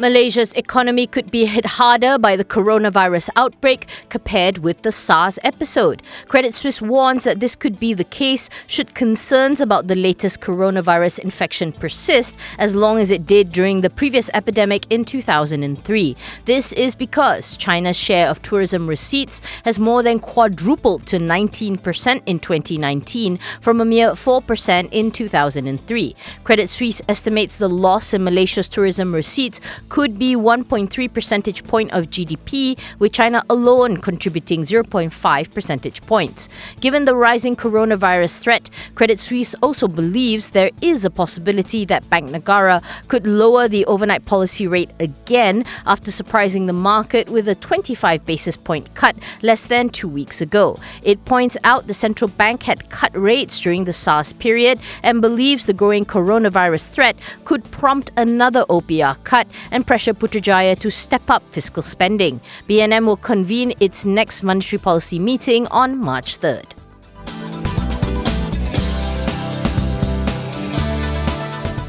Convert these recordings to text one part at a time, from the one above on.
Malaysia's economy could be hit harder by the coronavirus outbreak compared with the SARS episode. Credit Suisse warns that this could be the case should concerns about the latest coronavirus infection persist as long as it did during the previous epidemic in 2003. This is because China's share of tourism receipts has more than quadrupled to 19% in 2019 from a mere 4% in 2003. Credit Suisse estimates the loss in Malaysia's tourism receipts could be 1.3 percentage point of GDP, with China alone contributing 0.5 percentage points. Given the rising coronavirus threat, Credit Suisse also believes there is a possibility that Bank Negara could lower the overnight policy rate again after surprising the market with a 25 basis point cut less than 2 weeks ago. It points out the central bank had cut rates during the SARS period and believes the growing coronavirus threat could prompt another OPR cut and pressure Putrajaya to step up fiscal spending. BNM will convene its next monetary policy meeting on March 3rd.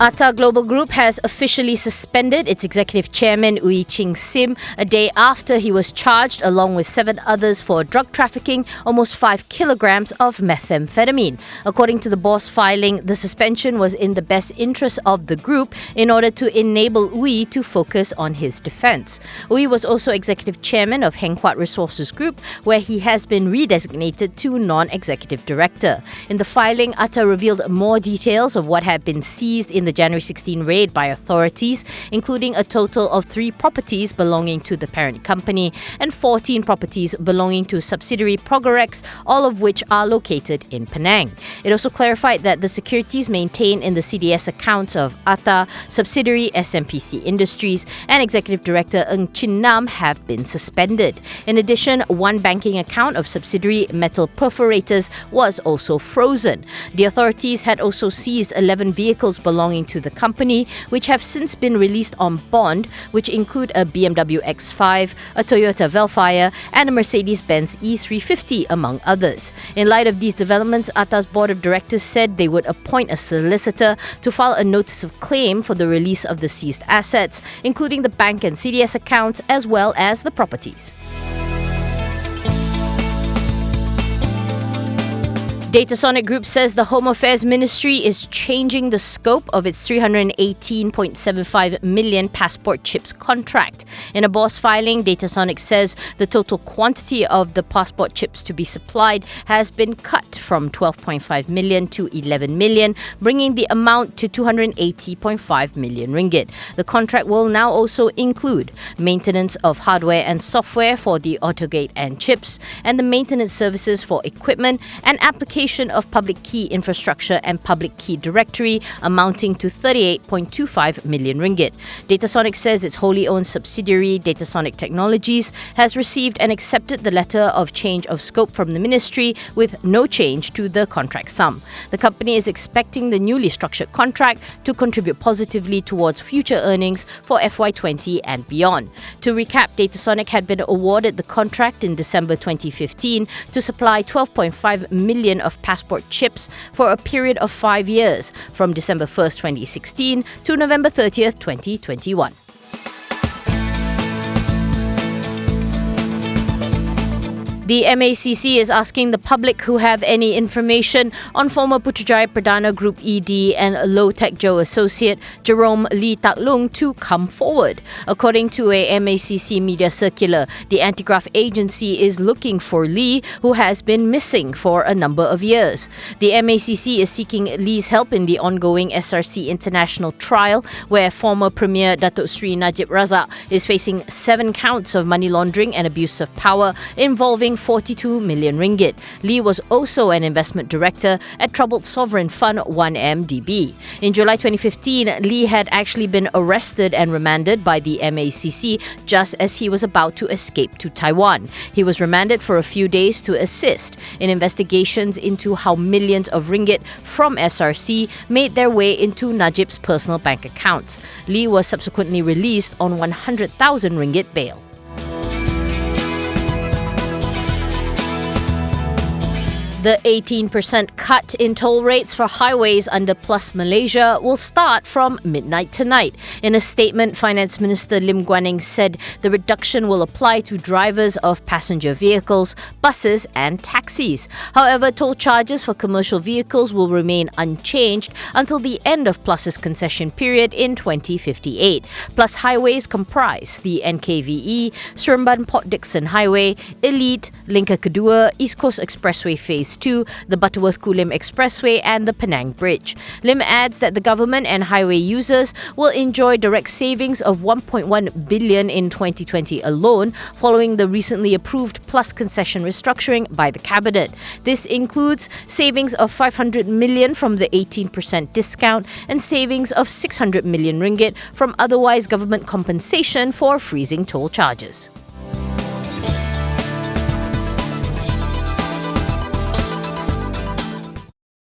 Atta Global Group has officially suspended its executive chairman Ooi Ching Sim a day after he was charged along with 7 others for drug trafficking almost 5 kilograms of methamphetamine. According to the boss filing, the suspension was in the best interest of the group in order to enable Ooi to focus on his defense. Ooi was also executive chairman of Heng Huat Resources Group, where he has been redesignated to non-executive director. In the filing, Atta revealed more details of what had been seized in the January 16 raid by authorities, including a total of 3 properties belonging to the parent company and 14 properties belonging to subsidiary Progorex, all of which are located in Penang. It also clarified that the securities maintained in the CDS accounts of Atta, subsidiary SMPC Industries, and Executive Director Ng Chin Nam have been suspended. In addition, one banking account of subsidiary Metal Perforators was also frozen. The authorities had also seized 11 vehicles belonging to the company, which have since been released on bond, which include a BMW X5, a Toyota Velfire, and a Mercedes-Benz E350, among others. In light of these developments, Atta's board of directors said they would appoint a solicitor to file a notice of claim for the release of the seized assets, including the bank and CDS accounts as well as the properties. Datasonic Group says the Home Affairs Ministry is changing the scope of its 318.75 million passport chips contract. In a boss filing, Datasonic says the total quantity of the passport chips to be supplied has been cut from 12.5 million to 11 million, bringing the amount to 280.5 million ringgit. The contract will now also include maintenance of hardware and software for the AutoGate and chips, and the maintenance services for equipment and application of public key infrastructure and public key directory amounting to 38.25 million ringgit. Datasonic says its wholly owned subsidiary Datasonic Technologies has received and accepted the letter of change of scope from the ministry with no change to the contract sum. The company is expecting the newly structured contract to contribute positively towards future earnings for FY20 and beyond. To recap, Datasonic had been awarded the contract in December 2015 to supply 12.5 million of passport chips for a period of 5 years, from December 1st, 2016 to November 30th, 2021. The MACC is asking the public who have any information on former Putrajaya Perdana Group ED and Low-Tech Joe associate Jerome Lee Tak Lung to come forward. According to a MACC media circular, the anti-graft agency is looking for Lee, who has been missing for a number of years. The MACC is seeking Lee's help in the ongoing SRC international trial, where former Premier Datuk Sri Najib Razak is facing 7 counts of money laundering and abuse of power involving 42 million ringgit. Lee was also an investment director at troubled sovereign fund 1MDB. In July 2015, Lee had actually been arrested and remanded by the MACC just as he was about to escape to Taiwan. He was remanded for a few days to assist in investigations into how millions of ringgit from SRC made their way into Najib's personal bank accounts. Lee was subsequently released on 100,000 ringgit bail. The 18% cut in toll rates for highways under Plus Malaysia will start from midnight tonight. In a statement, Finance Minister Lim Guan Eng said the reduction will apply to drivers of passenger vehicles, buses and taxis. However, toll charges for commercial vehicles will remain unchanged until the end of Plus's concession period in 2058. Plus highways comprise the NKVE, Seremban Port Dickson Highway, Elite, Lingkar Kedua, East Coast Expressway Phase 2, the Butterworth Kulim Expressway and the Penang Bridge. Lim adds that the government and highway users will enjoy direct savings of 1.1 billion in 2020 alone, following the recently approved Plus concession restructuring by the Cabinet. This includes savings of 500 million from the 18% discount and savings of 600 million ringgit from otherwise government compensation for freezing toll charges.